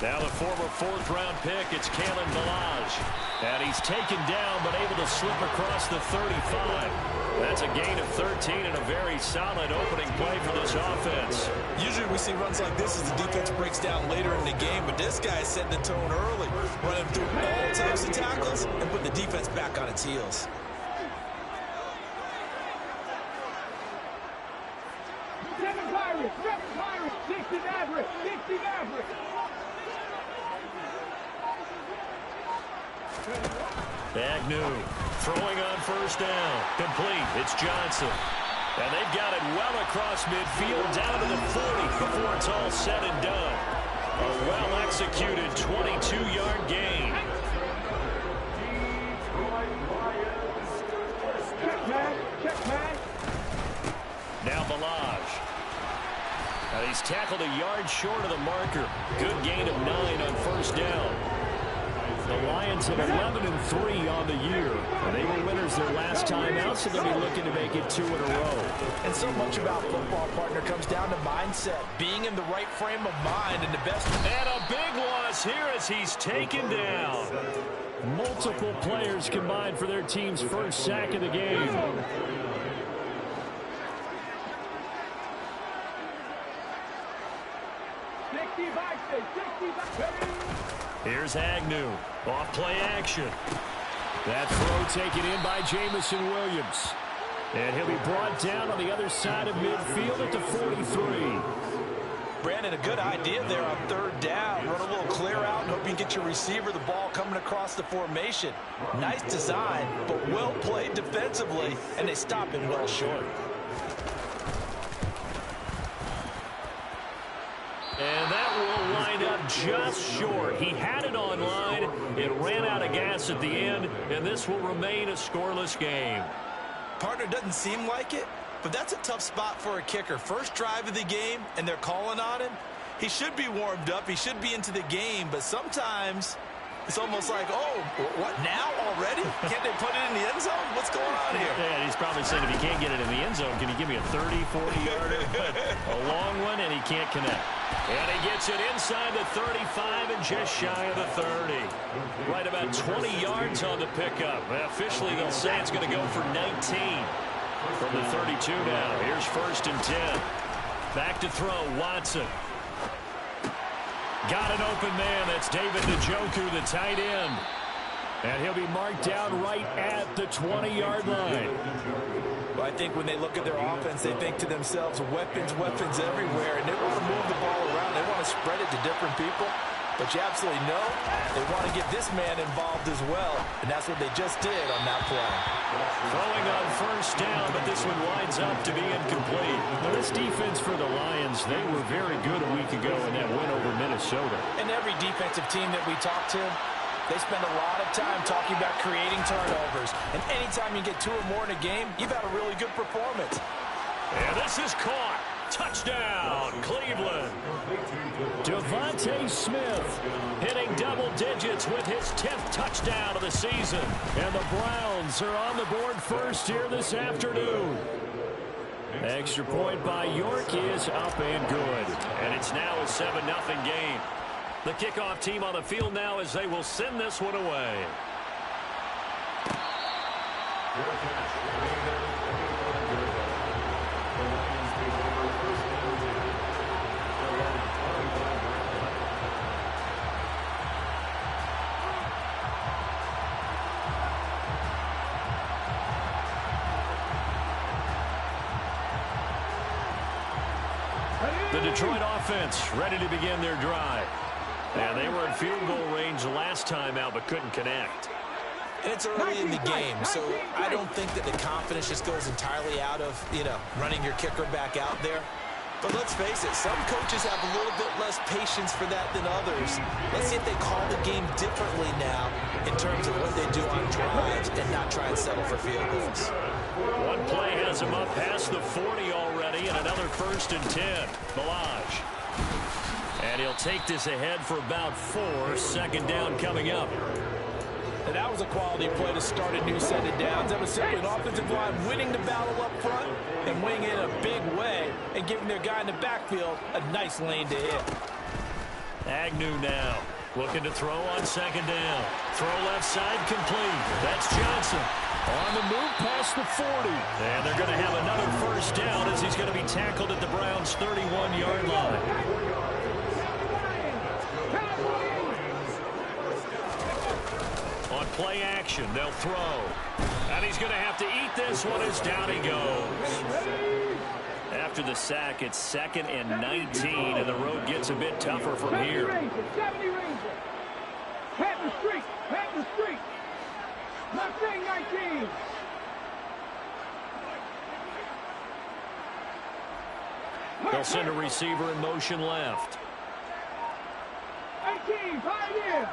Now the former fourth-round pick, it's Kalen Ballage. And he's taken down, but able to slip across the 35. That's a gain of 13 and a very solid opening play for this offense. Usually we see runs like this as the defense breaks down later in the game, but this guy set the tone early, running through all types of tackles and put the defense back on its heels. Agnew throwing on first down. Complete. It's Johnson. And they've got it well across midfield down to the 40 before it's all said and done. A well-executed 22-yard gain. Now Ballage. He's tackled a yard short of the marker. Good gain of 9 on first down. The Lions have 11-3 on the year. And they were winners their last time out, so they'll be looking to make it 2 in a row. And so much about football, partner, comes down to mindset. Being in the right frame of mind and the best. And a big loss here as he's taken down. Multiple players combined for their team's first sack of the game. Here's Agnew. Off play action. That throw taken in by Jamison Williams. And he'll be brought down on the other side of midfield at the 43. Brandon, a good idea there on third down. Run a little clear out and hope you can get your receiver the ball coming across the formation. Nice design, but well played defensively, and they stop it well short. And that will wind up just short. He had it on line. It ran out of gas at the end, and this will remain a scoreless game. Partner, doesn't seem like it, but that's a tough spot for a kicker. First drive of the game, and they're calling on him. He should be warmed up. He should be into the game, but sometimes it's almost like, oh, what, now already? Can't they put it in the end zone? What's going on here? Yeah, he's probably saying if he can't get it in the end zone, can you give me a 30, 40-yarder? A long one, and he can't connect. And he gets it inside the 35 and just shy of the 30. Right about 20 yards on the pickup. Officially, they'll say it's going to go for 19 from the 32 now. Here's first and 10. Back to throw, Watson. Got an open man. That's David Njoku, the tight end. And he'll be marked down right at the 20-yard line. Well, I think when they look at their offense, they think to themselves, weapons, weapons everywhere, and they want to move the ball around. They want to spread it to different people. But you absolutely know they want to get this man involved as well, and that's what they just did on that play. Throwing on first down, but this one winds up to be incomplete. Well, this defense for the Lions, they were very good a week ago in that win over Minnesota. And every defensive team that we talk to, they spend a lot of time talking about creating turnovers. And anytime you get 2 or more in a game, you've had a really good performance. And this is caught. Touchdown, Cleveland. Devontae Smith hitting double digits with his 10th touchdown of the season. And the Browns are on the board first here this afternoon. Extra point by York is up and good. And it's now a 7-0 game. The kickoff team on the field now as they will send this one away. The Detroit offense ready to begin their drive. And they were in field goal range last time out, but couldn't connect. And it's early in the game, so I don't think that the confidence just goes entirely out of, running your kicker back out there. But let's face it, some coaches have a little bit less patience for that than others. Let's see if they call the game differently now in terms of what they do on drives and not try and settle for field goals. One play has him up past the 40 already, and another first and 10. Ballage. And he'll take this ahead for about 4. Second down coming up. And that was a quality play to start a new set of downs. That was simply an offensive line winning the battle up front and winning it in a big way and giving their guy in the backfield a nice lane to hit. Agnew now looking to throw on second down. Throw left side complete. That's Johnson. On the move past the 40. And they're going to have another first down as he's going to be tackled at the Browns' 31-yard line. On play action, they'll throw. And he's going to have to eat this one as down he goes. After the sack, it's 2nd and 19, and the road gets a bit tougher from here. Pat the street. Pat the street. Mustang 19. They'll send a receiver in motion left. 18, Pioneer.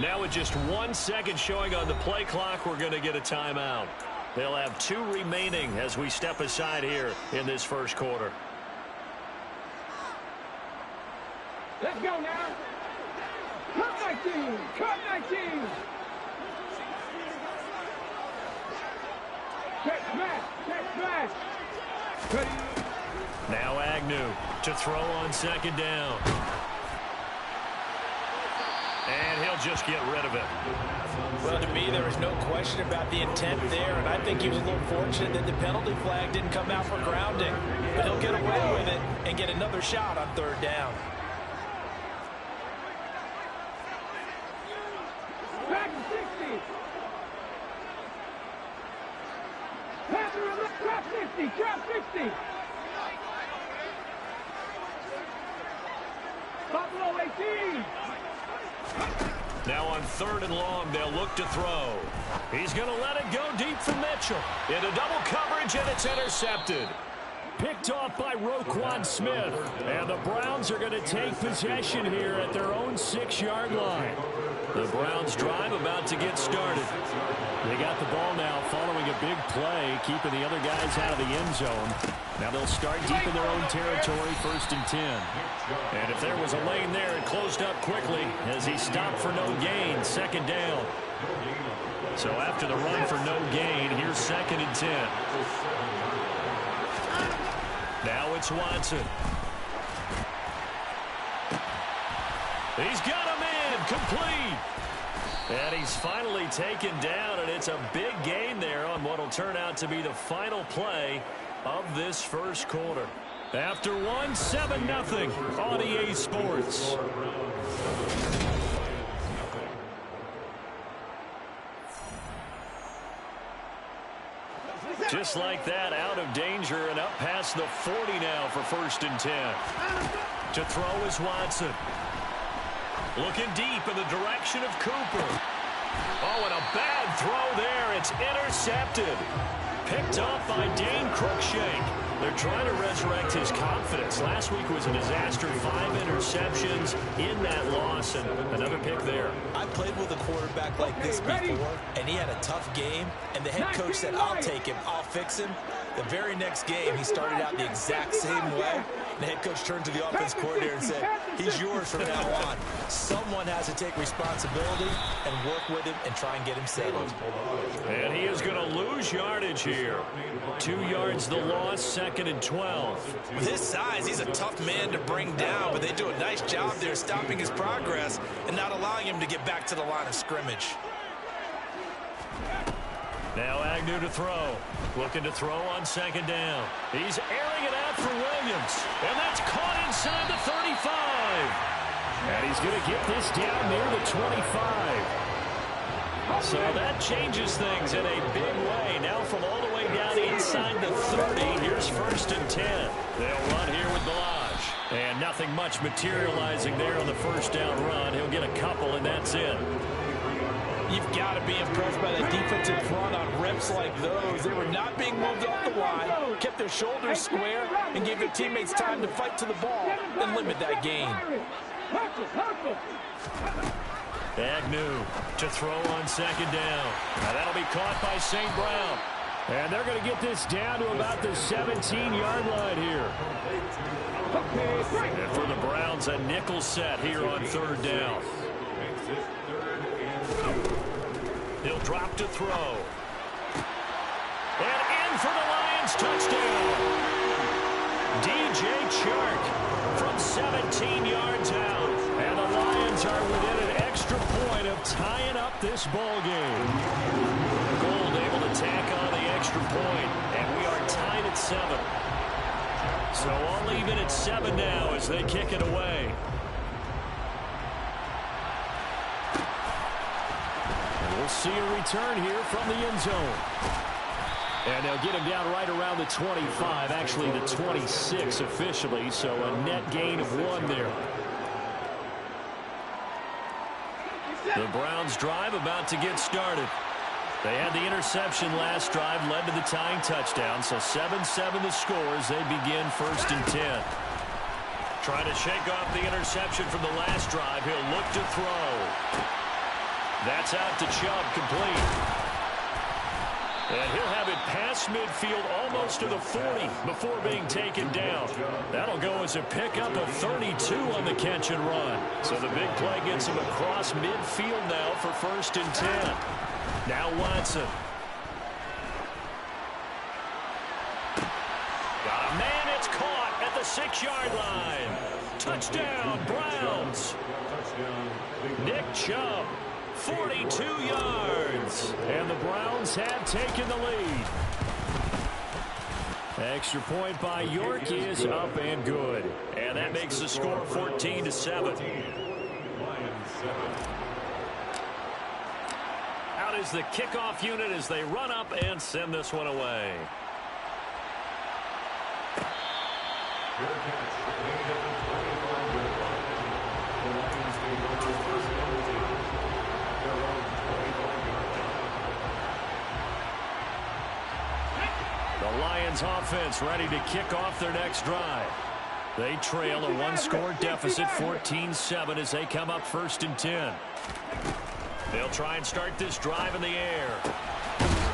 Now with just 1 second showing on the play clock, we're going to get a timeout. They'll have 2 remaining as we step aside here in this first quarter. Let's go now. Cut 19. Cut 19. Check smash. Check smash. Now Agnew to throw on second down. And he'll just get rid of it. Well, to me, there was no question about the intent there, and I think he was a little fortunate that the penalty flag didn't come out for grounding. But he'll get away with it and get another shot on third down. Back to 60. Trap 50. Trap 50. Buffalo 18. Now on 3rd and long, they'll look to throw. He's going to let it go deep for Mitchell. Into double coverage, and it's intercepted. Picked off by Roquan Smith. And the Browns are going to take possession here at their own 6-yard line. The Browns drive about to get started. They got the ball now following a big play, keeping the other guys out of the end zone. Now they'll start deep in their own territory, 1st and 10. And if there was a lane there, it closed up quickly as he stopped for no gain, 2nd down. So after the run for no gain, here's 2nd and 10. Now it's Watson. He's got him in, complete. And he's finally taken down, and it's a big gain there on what will turn out to be the final play of this first quarter. After one, 7-0 on EA Sports. Just like that, out of danger and up past the 40 now for 1st and 10. To throw is Watson. Looking deep in the direction of Cooper. Oh, and a bad throw there. It's intercepted. Picked off by Dane Cruikshank. They're trying to resurrect his confidence. Last week was a disaster. 5 interceptions in that loss, and another pick there. I played with a quarterback like this before, and he had a tough game, and the head coach said, I'll take him, I'll fix him. The very next game, he started out the exact same way. The head coach turned to the offense coordinator and said, he's yours from now on. Someone has to take responsibility and work with him and try and get him settled. And he is going to lose yardage here. 2 yards the loss, 2nd and 12. With his size, he's a tough man to bring down, but they do a nice job there stopping his progress and not allowing him to get back to the line of scrimmage. Now Agnew to throw. Looking to throw on 2nd down. He's airing it out for Williams. And that's caught inside the 35. And he's going to get this down near the 25. So that changes things in a big way. Now from all the way down inside the 30, here's 1st and 10. They'll run here with Ballage. And nothing much materializing there on the first down run. He'll get a couple, and that's it. You've got to be impressed by that defensive front on reps like those. They were not being moved off the line, kept their shoulders square, and gave their teammates time to fight to the ball and limit that gain. Agnew to throw on 2nd down. Now that'll be caught by St. Brown. And they're going to get this down to about the 17-yard line here. And for the Browns, a nickel set here on 3rd down. He'll drop to throw. And in for the Lions touchdown. 17 yards out. And the Lions are within an extra point of tying up this ball game. Gould able to tack on the extra point, and we are tied at 7. So all even at 7 now as they kick it away. And we'll see a return here from the end zone. And they'll get him down right around the 25, actually the 26 officially, so a net gain of 1 there. The Browns drive about to get started. They had the interception last drive, led to the tying touchdown, so 7-7 the score as they begin 1st and 10. Trying to shake off the interception from the last drive. He'll look to throw. That's out to Chubb, complete. And he'll have it past midfield almost to the 40 before being taken down. That'll go as a pickup of 32 on the catch and run. So the big play gets him across midfield now for 1st and 10. Now Watson. Got a man, it's caught at the 6-yard line. Touchdown, Browns. Nick Chubb, 42 yards. And the Browns have taken the lead. Extra point by York is up and good. And that makes the score 14-7. Out is the kickoff unit as they run up and send this one away. The Lions offense ready to kick off their next drive. They trail a one-score deficit, 14-7, as they come up 1st and 10. They'll try and start this drive in the air.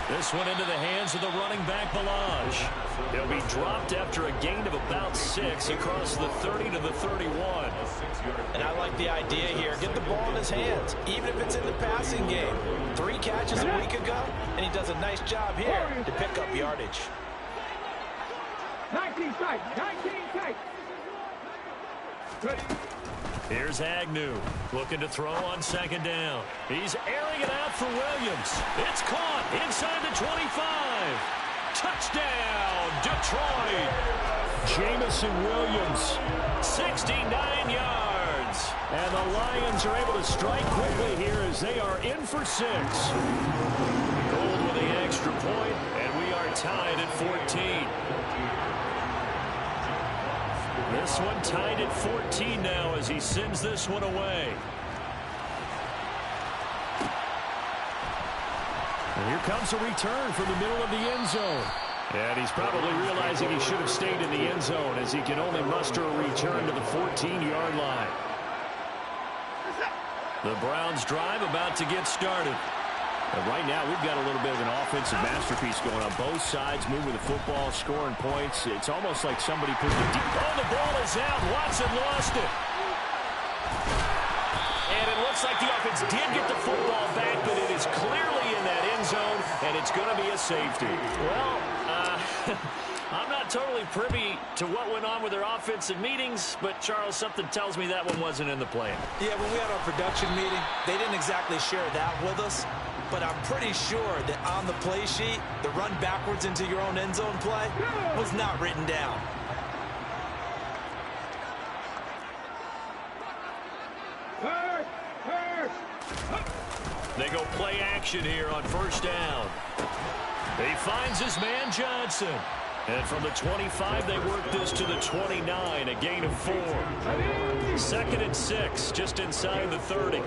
This one into the hands of the running back, Ballage. He'll be dropped after a gain of about 6 across the 30 to the 31. And I like the idea here. Get the ball in his hands, even if it's in the passing game. 3 catches a week ago, and he does a nice job here to pick up yardage. 19 strikes, 19 strikes. Here's Agnew looking to throw on 2nd down. He's airing it out for Williams. It's caught inside the 25. Touchdown, Detroit. Jamison Williams, 69 yards. And the Lions are able to strike quickly here as they are in for 6. Gould with the extra point, and we are tied at 14. This one tied at 14 now as he sends this one away. And here comes a return from the middle of the end zone. And he's probably realizing he should have stayed in the end zone as he can only muster a return to the 14-yard line. The Browns drive about to get started. And right now, we've got a little bit of an offensive masterpiece going on. Both sides moving the football, scoring points. It's almost like somebody put the deep. Oh, the ball is out. Watson lost it. And it looks like the offense did get the football back, but it is clearly in that end zone, and it's going to be a safety. Well, I'm not totally privy to what went on with their offensive meetings, but, Charles, something tells me that one wasn't in the plan. Yeah, when we had our production meeting, they didn't exactly share that with us. But I'm pretty sure that on the play sheet, the run backwards into your own end zone play was not written down. They go play action here on 1st down. He finds his man Johnson. And from the 25, they work this to the 29, a gain of 4. 2nd and 6, just inside the 30.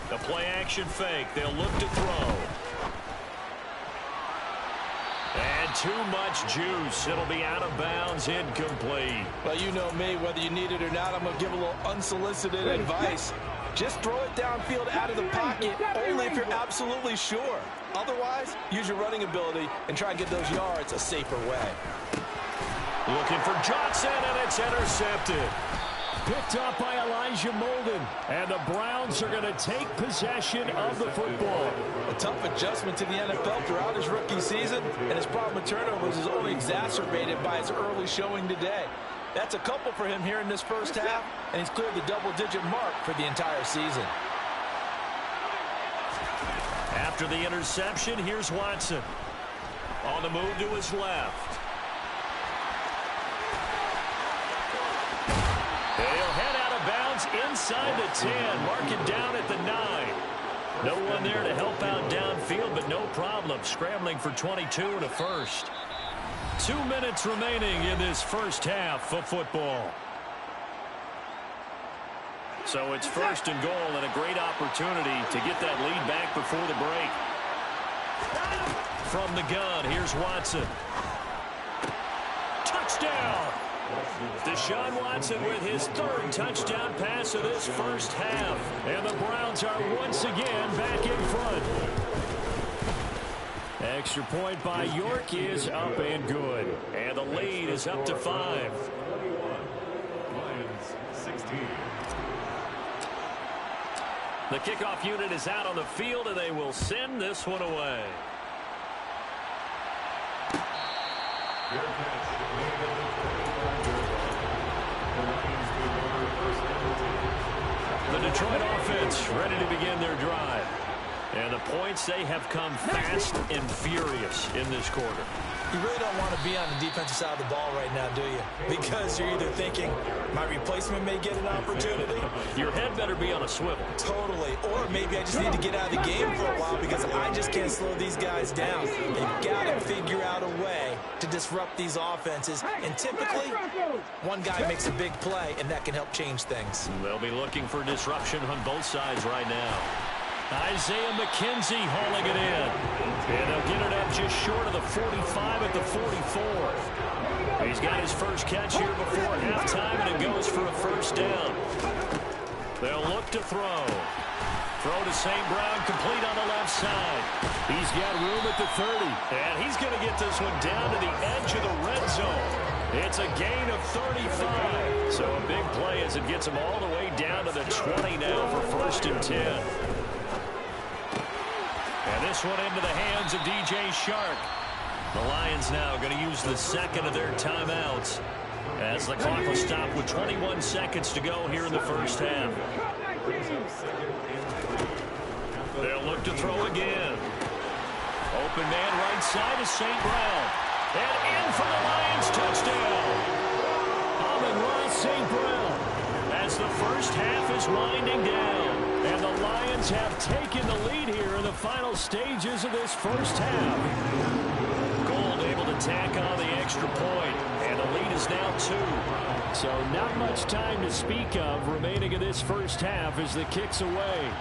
The play action fake. They'll look to throw. And too much juice. It'll be out of bounds, incomplete. Well, you know me. Whether you need it or not, I'm going to give a little unsolicited advice. Just throw it downfield out of the pocket, only if you're absolutely sure. Otherwise, use your running ability and try and get those yards a safer way. Looking for Johnson, and it's intercepted. picked up by Elijah Molden. And the Browns are going to take possession of the football. A tough adjustment to the NFL throughout his rookie season, and his problem with turnovers is only exacerbated by his early showing today. That's a couple for him here in this first half, and he's cleared the double-digit mark for the entire season. After the interception, here's Watson. On the move to his left. He'll head out of bounds inside the 10. Mark it down at the 9. No one there to help out downfield, but no problem. Scrambling for 22 and a first. 2 minutes remaining in this first half of football. So it's first and goal and a great opportunity to get that lead back before the break. From the gun, here's Watson. Touchdown! Deshaun Watson with his third touchdown pass of this first half. And the Browns are once again back in front. Extra point by York is up and good. And the lead is up to 5. The kickoff unit is out on the field, and they will send this one away. The Detroit offense ready to begin their drive. And the points, they have come fast and furious in this quarter. You really don't want to be on the defensive side of the ball right now, do you? Because you're either thinking, my replacement may get an opportunity. Your head better be on a swivel. Totally. Or maybe I just need to get out of the game for a while because I just can't slow these guys down. They've got to figure out a way to disrupt these offenses. And typically, one guy makes a big play, and that can help change things. They'll be looking for disruption on both sides right now. Isaiah McKenzie hauling it in. And they'll get it up just short of the 45 at the 44. He's got his first catch here before halftime, and it goes for a first down. They'll look to throw. Throw to St. Brown, complete on the left side. He's got room at the 30. And he's going to get this one down to the edge of the red zone. It's a gain of 35. So a big play as it gets him all the way down to the 20 now for first and 10. And this one into the hands of DJ Shark. The Lions now going to use the second of their timeouts as the clock will stop with 21 seconds to go here in the first half. They'll look to throw again. Open man right side is St. Brown. And in for the Lions touchdown. Amon-Ra St. Brown as the first half is winding down. And the Lions have taken the lead here in the final stages of this first half. Gould able to tack on the extra point, and the lead is now 2. So not much time to speak of remaining in this first half as the kick's away.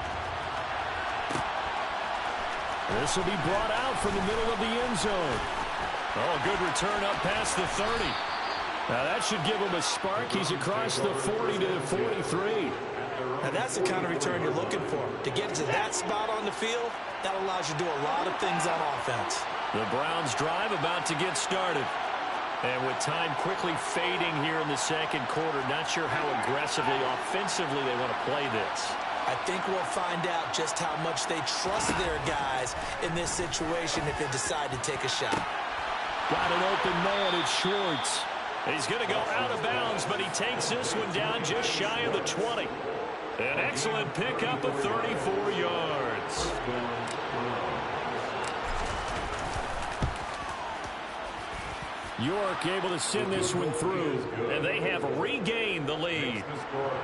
This will be brought out from the middle of the end zone. Oh, good return up past the 30. Now that should give him a spark. He's across the 40 to the 43. Now that's the kind of return you're looking for. To get to that spot on the field, that allows you to do a lot of things on offense. The Browns drive about to get started. And with time quickly fading here in the second quarter, not sure how aggressively, offensively they want to play this. I think we'll find out just how much they trust their guys in this situation if they decide to take a shot. Got an open man, it's Schwartz. He's going to go out of bounds, but he takes this one down just shy of the 20. An excellent pickup of 34 yards. York able to send this one through, and they have regained the lead.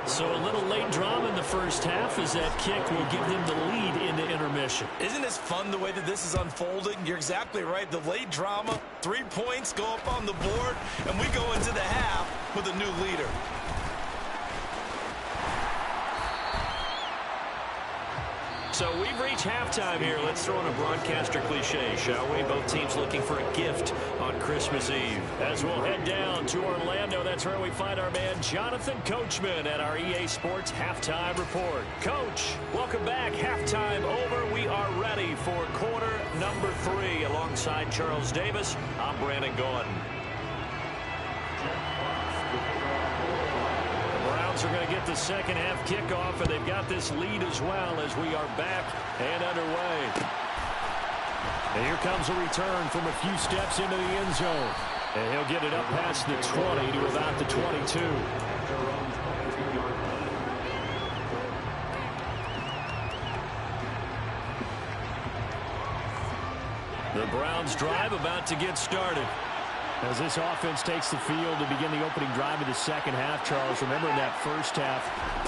So a little late drama in the first half as that kick will give them the lead into intermission. Isn't this fun the way that this is unfolding? You're exactly right. The late drama, 3 points go up on the board, and we go into the half with a new leader. So we've reached halftime here. Let's throw in a broadcaster cliche, shall we? Both teams looking for a gift on Christmas Eve. As we'll head down to Orlando, that's where we find our man Jonathan Coachman at our EA Sports Halftime Report. Coach, welcome back. Halftime over. We are ready for quarter number 3. Alongside Charles Davis, I'm Brandon Gaudin. Browns are going to get the second half kickoff, and they've got this lead as well as we are back and underway. And here comes a return from a few steps into the end zone. And he'll get it up past the 20 to about the 22. The Browns drive about to get started. As this offense takes the field to begin the opening drive of the second half, Charles, remember in that first half,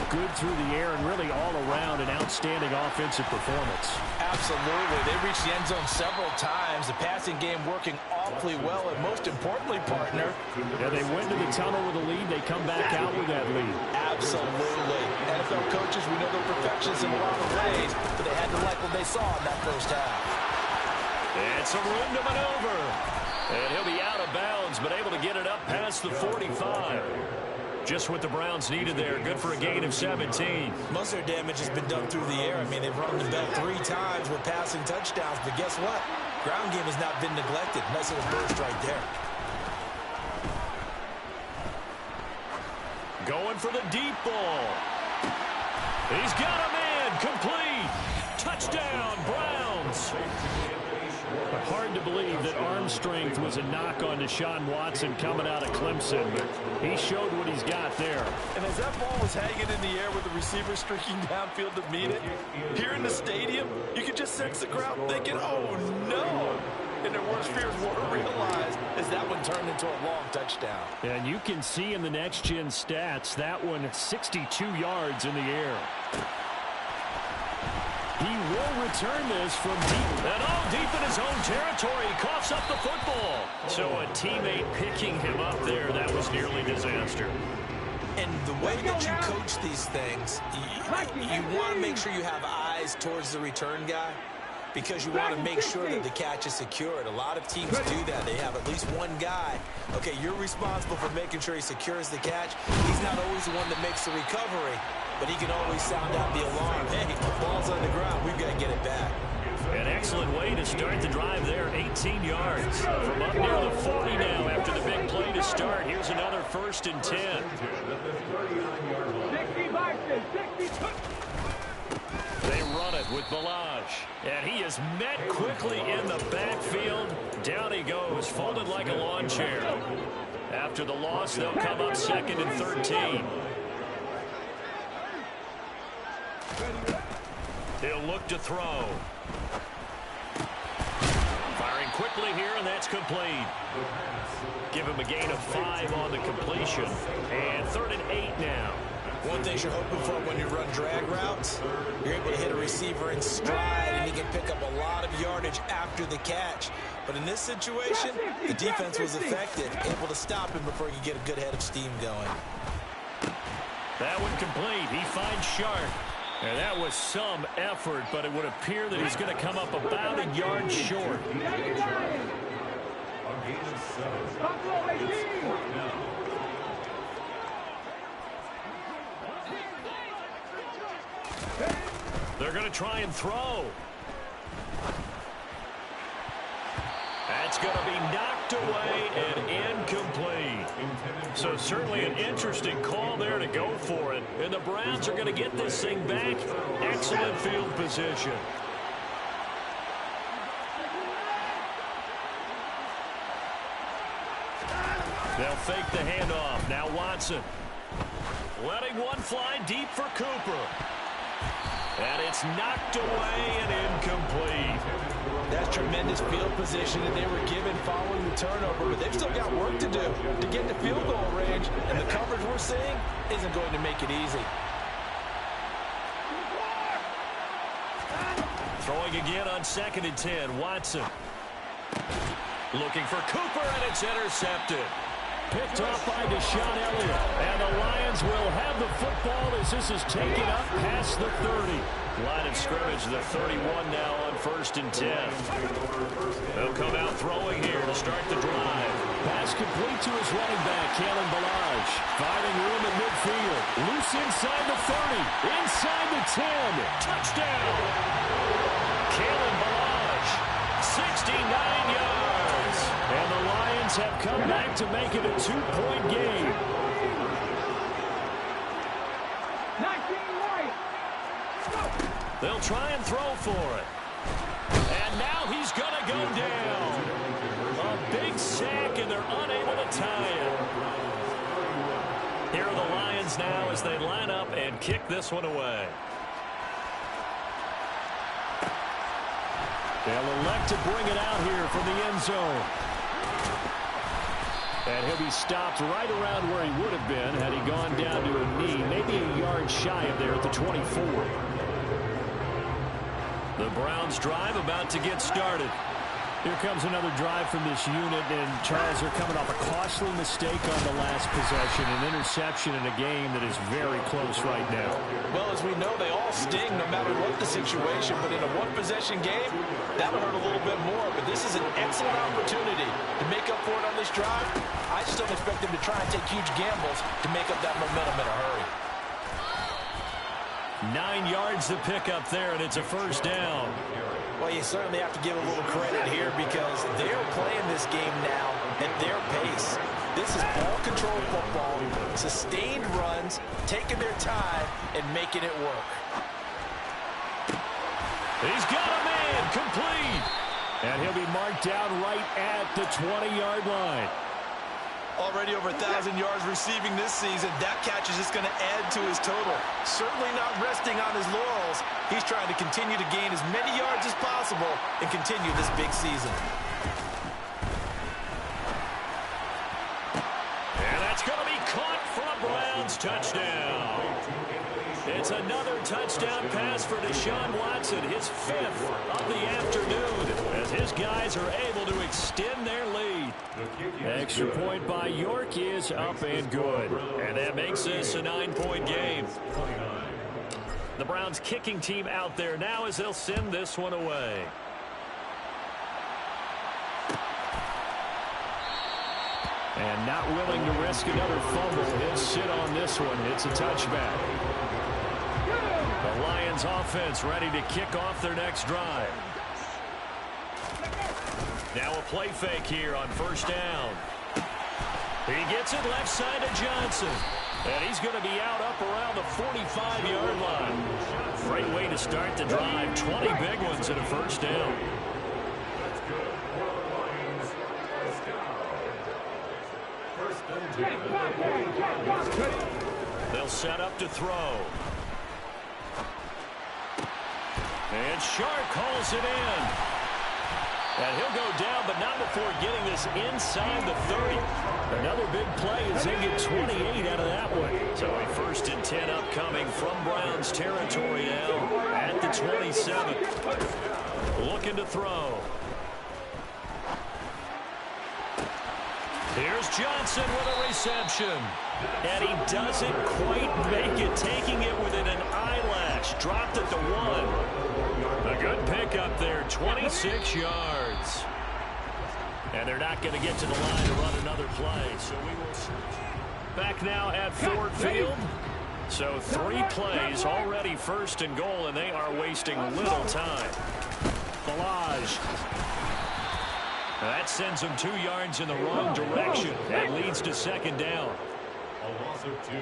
good through the air and really all around an outstanding offensive performance. Absolutely. They reached the end zone several times. The passing game working awfully well, and most importantly, partner. Yeah, they went to the tunnel with a lead. They come back out with that lead. Absolutely. NFL coaches, we know they're perfectionists in a lot of ways, but they had to like what they saw in that first half. And some room to maneuver. And he'll be out of bounds, but able to get it up past the 45. Just what the Browns needed there. Good for a gain of 17. Most of their damage has been done through the air. I mean, they've run the bell 3 times with passing touchdowns, but guess what? Ground game has not been neglected. Nice little burst right there. Going for the deep ball. He's got a man. Complete. Touchdown, Browns. But hard to believe that arm strength was a knock on Deshaun Watson coming out of Clemson. But he showed what he's got there. And as that ball was hanging in the air with the receiver streaking downfield to meet it, here in the stadium, you could just sense the crowd thinking, oh, no. And their worst fears weren't realized as that one turned into a long touchdown. And you can see in the next-gen stats, that one 62 yards in the air. He will return this from deep. And all deep in his own territory. He coughs up the football. So a teammate picking him up there, that was nearly disaster. And the way that you coach these things, you want to make sure you have eyes towards the return guy, because you want to make sure that the catch is secured. A lot of teams do that. They have at least one guy. Okay, you're responsible for making sure he secures the catch. He's not always the one that makes the recovery, but he can always sound out the alarm. Hey, ball's on the ground. We've got to get it back. An excellent way to start the drive there. 18 yards from up near the 40 now after the big play to start. Here's another 1st and 10. 60. They run it with Balaj. And he is met quickly in the backfield. Down he goes, folded like a lawn chair. After the loss, they'll come up 2nd and 13. He'll look to throw. Firing quickly here, and that's complete. Give him a gain of 5 on the completion. And 3rd and 8 now. One thing you're hoping for when you run drag routes, you're able to hit a receiver in stride, and he can pick up a lot of yardage after the catch. But in this situation, the defense was effective, able to stop him before he could get a good head of steam going. That one complete. He finds Sharp. And that was some effort, but it would appear that he's going to come up about a yard short. They're going to try and throw. That's going to be knocked away and incomplete. So certainly an interesting call there to go for it. And the Browns are going to get this thing back. Excellent field position. They'll fake the handoff. Now Watson. Letting one fly deep for Cooper. And it's knocked away and incomplete. That's tremendous field position that they were given following the turnover, but they've still got work to do to get to field goal range, and the coverage we're seeing isn't going to make it easy. Throwing again on 2nd and 10, Watson. Looking for Cooper, and it's intercepted. Picked off by Deshaun Elliott. And the Lions will have the football as this is taken up past the 30. Line of scrimmage, the 31 now on 1st and 10. They'll come out throwing here to start the drive. Pass complete to his running back, Kalen Balaj. Finding room at midfield. Loose inside the 30. Inside the 10. Touchdown! Kalen Balaj, 69 yards. And the Lions have come back to make it a 2-point game. try and throw for it. And now he's going to go down. A big sack, and they're unable to tie it. Here are the Lions now as they line up and kick this one away. They'll elect to bring it out here from the end zone. And he'll be stopped right around where he would have been had he gone down to a knee, maybe a yard shy of there at the 24. The Browns drive about to get started. Here comes another drive from this unit, and Charles, are coming off a costly mistake on the last possession, an interception in a game that is very close right now. Well, as we know, they all sting no matter what the situation, but in a one-possession game, that'll hurt a little bit more, but this is an excellent opportunity to make up for it on this drive. I just don't expect them to try and take huge gambles to make up that momentum in a hurry. 9 yards to pick up there, and it's a first down. Well, you certainly have to give a little credit here because they're playing this game now at their pace. This is ball control football, sustained runs, taking their time, and making it work. He's got a man, complete. And he'll be marked down right at the 20-yard line. Already over 1,000 yards receiving this season. That catch is just going to add to his total. Certainly not resting on his laurels. He's trying to continue to gain as many yards as possible and continue this big season. And that's going to be caught for a Browns touchdown. It's another touchdown pass for Deshaun Watson, his 5th of the afternoon, as his guys are able to extend their lead. Extra point by York is up and good, and that makes this a 9-point game. The Browns kicking team out there now as they'll send this one away. And not willing to risk another fumble. He'll sit on this one. It's a touchback. The Lions offense ready to kick off their next drive. Now a play fake here on first down. He gets it left side to Johnson. And he's going to be out up around the 45-yard line. Great way to start the drive. 20 big ones at a first down. They'll set up to throw. And Shark calls it in. And he'll go down, but not before getting this inside the 30. Another big play as they get 28 out of that one. So a 1st and 10 upcoming from Browns territory now at the 27. Looking to throw. Here's Johnson with a reception. And he doesn't quite make it, taking it within an eyelash. Dropped at the 1. A good pickup there, 26 yards. And they're not going to get to the line to run another play. So we will back now at Ford Field. So 3 plays, already 1st and goal, and they are wasting little time. Balaj. That sends them 2 yards in the wrong direction. That leads to 2nd down. A loss of 2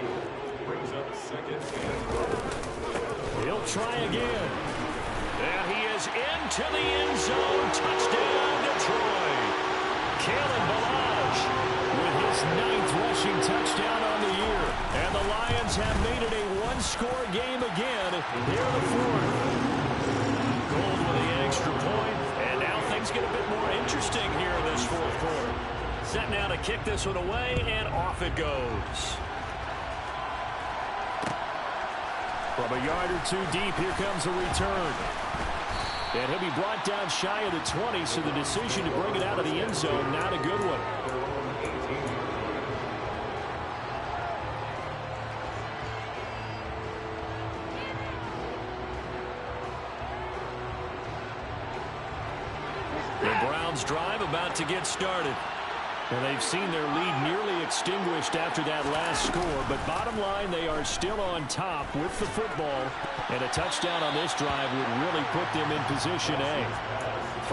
brings up 2nd and goal. He'll try again. And he is into the end zone. Touchdown, Detroit. Kalen Balaj with his 9th rushing touchdown on the year. And the Lions have made it a 1-score game again here in the 4th. Gold with the extra point. And now things get a bit more interesting here in this 4th quarter. Set now to kick this one away, and off it goes. From a yard or 2 deep, here comes a return. And he'll be brought down shy of the 20, so the decision to bring it out of the end zone, not a good one. The Browns drive about to get started. And they've seen their lead nearly extinguished after that last score. But bottom line, they are still on top with the football. And a touchdown on this drive would really put them in position A.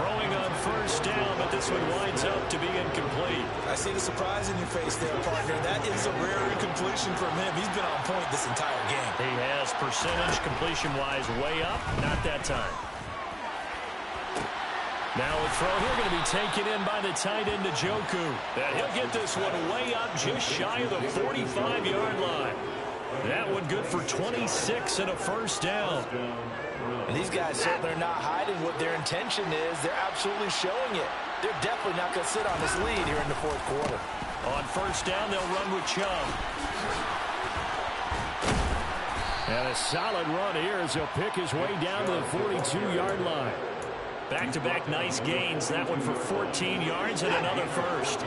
Throwing on first down, but this one winds up to be incomplete. I see the surprise in your face there, partner. That is a rare incompletion from him. He's been on point this entire game. He has percentage completion-wise way up. Not that time. Now a throw here going to be taken in by the tight end, Njoku. And he'll get this one way up just shy of the 45-yard line. That one good for 26 and a first down. And these guys certainly are not hiding what their intention is. They're absolutely showing it. They're definitely not going to sit on this lead here in the fourth quarter. On first down, they'll run with Chubb. And a solid run here as he'll pick his way down to the 42-yard line. Back-to-back nice gains. That one for 14 yards and another first.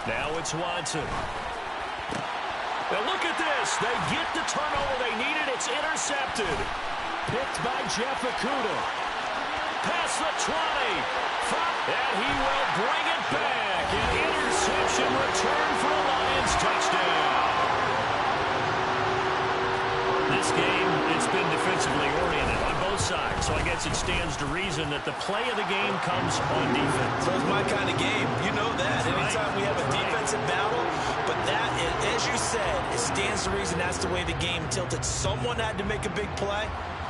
Now it's Watson. Now look at this. They get the turnover they needed. It's intercepted. Picked by Jeff Okudah. Past the 20. And he will bring it back. An interception return for a Lions touchdown. This game, it's been defensively oriented on both sides, so I guess it stands to reason that the play of the game comes on defense. So it's my kind of game. You know that. Anytime we have a defensive battle, but that, as you said, it stands to reason that's the way the game tilted. Someone had to make a big play,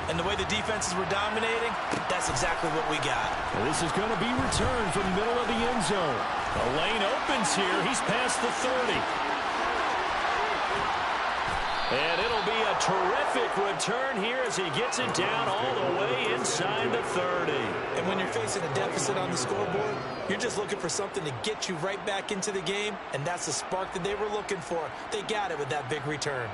and the way the defenses were dominating, that's exactly what we got. Well, this is going to be returned from the middle of the end zone. The lane opens here. He's past the 30. And it'll be a terrific return here as he gets it down all the way inside the 30. And when you're facing a deficit on the scoreboard, you're just looking for something to get you right back into the game, and that's the spark that they were looking for. They got it with that big return.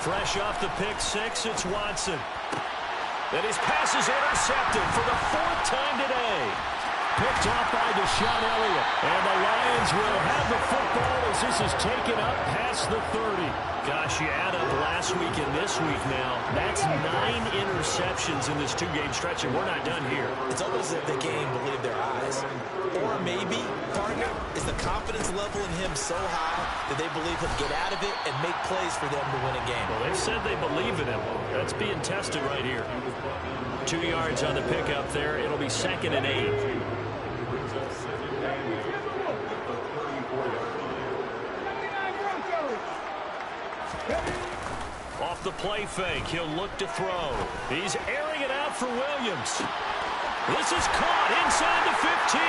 Fresh off the pick six, it's Watson. And his pass is intercepted for the fourth time today. Picked off by Deshaun Elliott. And the Lions will have the football as this is taken up past the 30. Gosh, you add up last week and this week now. That's 9 interceptions in this two-game stretch, and we're not done here. It's almost as if the game believed their eyes. Or maybe, partner, is the confidence level in him so high that they believe he'll get out of it and make plays for them to win a game. Well, they've said they believe in him. That's being tested right here. 2 yards on the pickup there. It'll be 2nd and 8. Off the play fake, he'll look to throw. He's airing it out for Williams. This is caught inside the 15.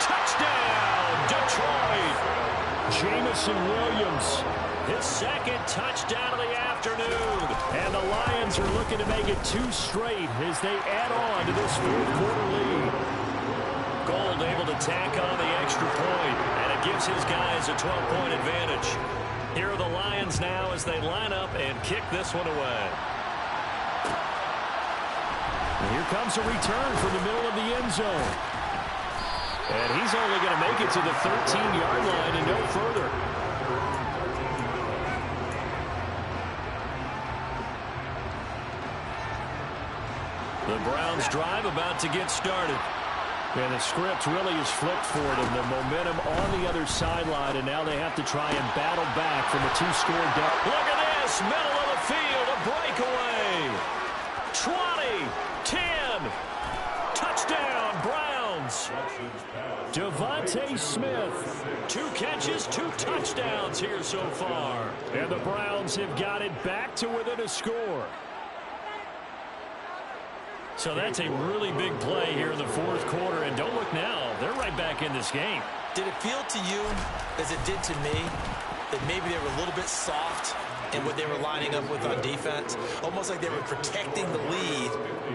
Touchdown, Detroit. Jamison Williams, his 2nd touchdown of the afternoon. And the Lions are looking to make it 2 straight as they add on to this fourth quarter lead. Gold able to tack on the extra point, and it gives his guys a 12-point advantage. Here are the Lions now as they line up and kick this one away. And here comes a return from the middle of the end zone. And he's only going to make it to the 13-yard line and no further. The Browns drive about to get started. And the script really is flipped for them. The momentum on the other sideline, and now they have to try and battle back from a 2-score deficit. Look at this, middle of the field, a breakaway. 20, 10, touchdown, Browns. Devontae Smith, 2 catches, 2 touchdowns here so far. And the Browns have got it back to within a score. So that's a really big play here in the fourth quarter. And don't look now, they're right back in this game. Did it feel to you, as it did to me, that maybe they were a little bit soft in what they were lining up with on defense? Almost like they were protecting the lead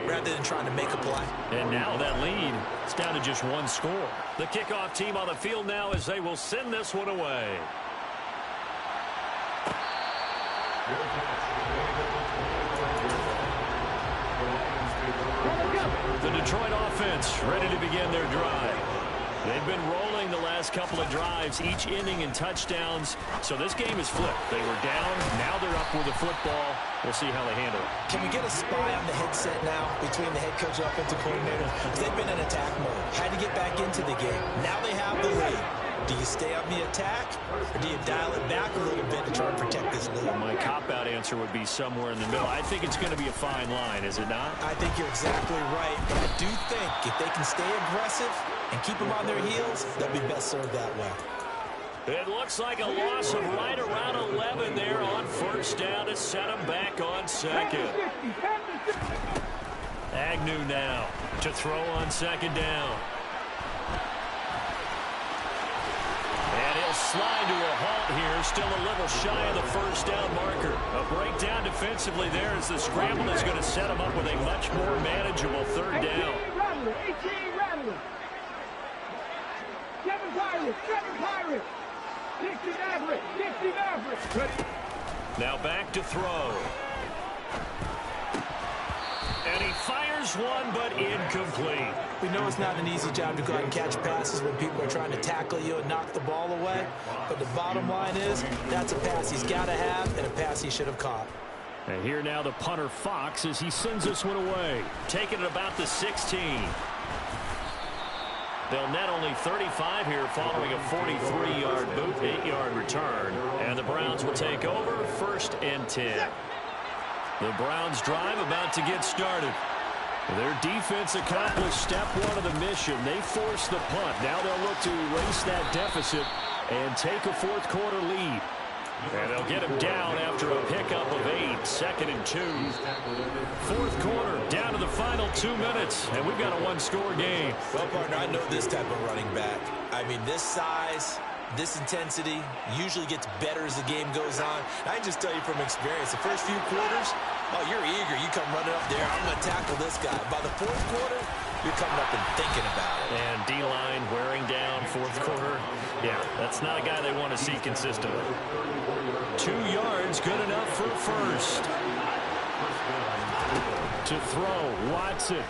rather than trying to make a play. And now that lead is down to just 1 score. The kickoff team on the field now as they will send this one away. The Detroit offense ready to begin their drive. They've been rolling the last couple of drives, each ending in touchdowns. So this game is flipped. They were down. Now they're up with the football. We'll see how they handle it. Can we get a spy on the headset now between the head coach and offensive coordinator? Because they've been in attack mode. Had to get back into the game. Now Do you stay on the attack, or do you dial it back a little bit to try and protect this lead? Well, my cop-out answer would be somewhere in the middle. I think it's going to be a fine line, is it not? I think you're exactly right, but I do think if they can stay aggressive and keep them on their heels, they'll be best served that way. It looks like a loss of right around 11 there on first down to set them back on second. Agnew now to throw on second down. And he'll slide to a halt here, still a little shy of the first down marker. A breakdown defensively there as the scramble is going to set him up with a much more manageable third down. 18 Rattler. 7 Pirates. 60 Mavericks. Now back to throw. And he fires one, but incomplete. We know it's not an easy job to go out and catch passes when people are trying to tackle you and knock the ball away. But the bottom line is, that's a pass he's got to have and a pass he should have caught. And here now the punter Fox as he sends this one away. Taking it about the 16. They'll net only 35 here following a 43-yard boot, 8-yard return. And the Browns will take over 1st and 10. The Browns drive about to get started. Their defense accomplished step one of the mission. They forced the punt. Now they'll look to erase that deficit and take a fourth quarter lead. And they'll get him down after a pickup of 8, 2nd and 2. Fourth quarter, down to the final 2 minutes, and we've got a one-score game. Well, partner, I know this type of running back. I mean, this size, this intensity usually gets better as the game goes on. I can just tell you from experience, the first few quarters, oh, you're eager. You come running up there, I'm going to tackle this guy. By the fourth quarter, you're coming up and thinking about it. And D-line wearing down fourth quarter. Yeah, that's not a guy they want to see consistently. 2 yards, good enough for first. To throw, Watson.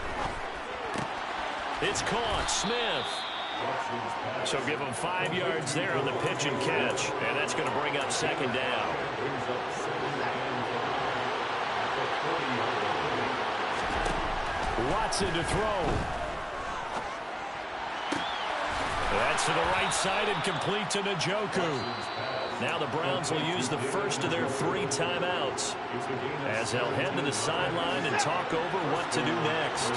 It's caught, Smith. So give him 5 yards there on the pitch and catch. And that's going to bring up second down. Watson to throw. That's to the right side and complete to Njoku. Now the Browns will use the first of their 3 timeouts as they'll head to the sideline and talk over what to do next.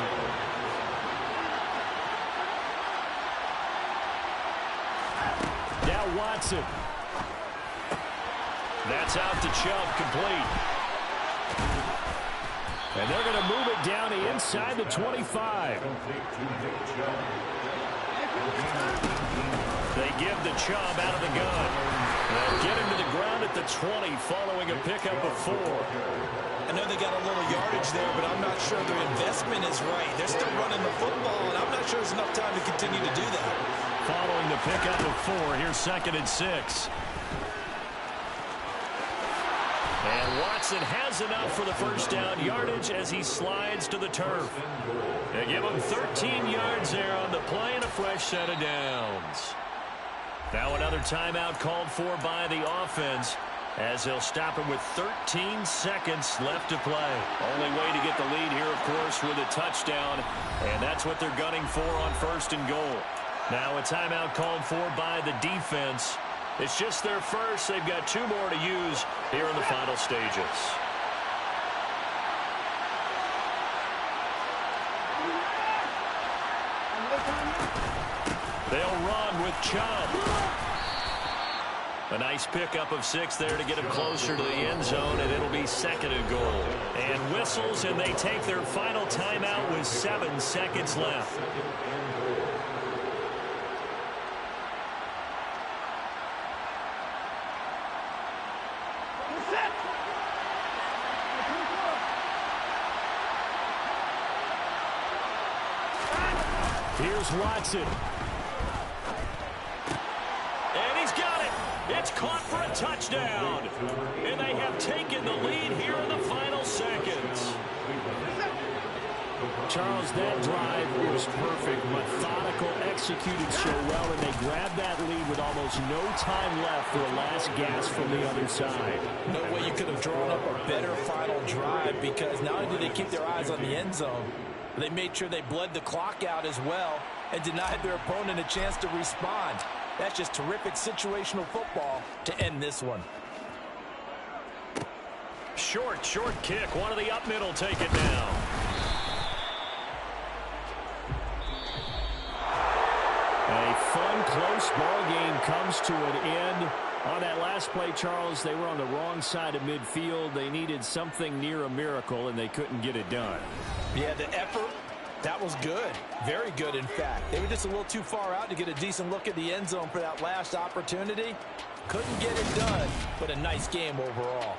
Now Watson. That's out to Chubb, complete. And they're going to move it down to inside the 25. They give the Chubb out of the gun. They'll get him to the ground at the 20 following a pickup of 4. I know they got a little yardage there, but I'm not sure their investment is right. They're still running the football, and I'm not sure there's enough time to continue to do that. Following the pickup of 4, here's 2nd and 6. And Watson has enough for the first down yardage as he slides to the turf. They give him 13 yards there on the play and a fresh set of downs. Now another timeout called for by the offense as they'll stop him with 13 seconds left to play. Only way to get the lead here, of course, with a touchdown, and that's what they're gunning for on 1st and goal. Now a timeout called for by the defense. It's just their first. They've got 2 more to use here in the final stages. They'll run with Chubb. A nice pickup of 6 there to get him closer to the end zone, and it'll be 2nd and goal. And whistles, and they take their final timeout with 7 seconds left. Here's Watson. And he's got it. It's caught for a touchdown. And they have taken the lead here in the final seconds. Charles, that drive was perfect. Methodical, executed so well, and they grabbed that lead with almost no time left for a last gasp from the other side. No way you could have drawn up a better final drive, because not only did they keep their eyes on the end zone, they made sure they bled the clock out as well. and denied their opponent a chance to respond. That's just terrific situational football to end this one. Short kick. One of the up middle take it now. A fun, close ball game comes to an end. On that last play, Charles, they were on the wrong side of midfield. They needed something near a miracle, and they couldn't get it done. Yeah, the effort, that was good. Very good, in fact. They were just a little too far out to get a decent look at the end zone for that last opportunity. Couldn't get it done, but a nice game overall.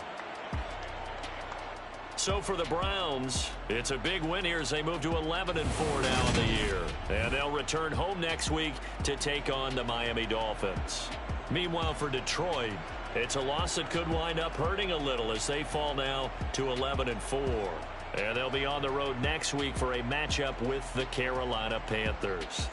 So for the Browns, it's a big win here as they move to 11-4 now in the year. And they'll return home next week to take on the Miami Dolphins. Meanwhile, for Detroit, it's a loss that could wind up hurting a little as they fall now to 11-4. And they'll be on the road next week for a matchup with the Carolina Panthers.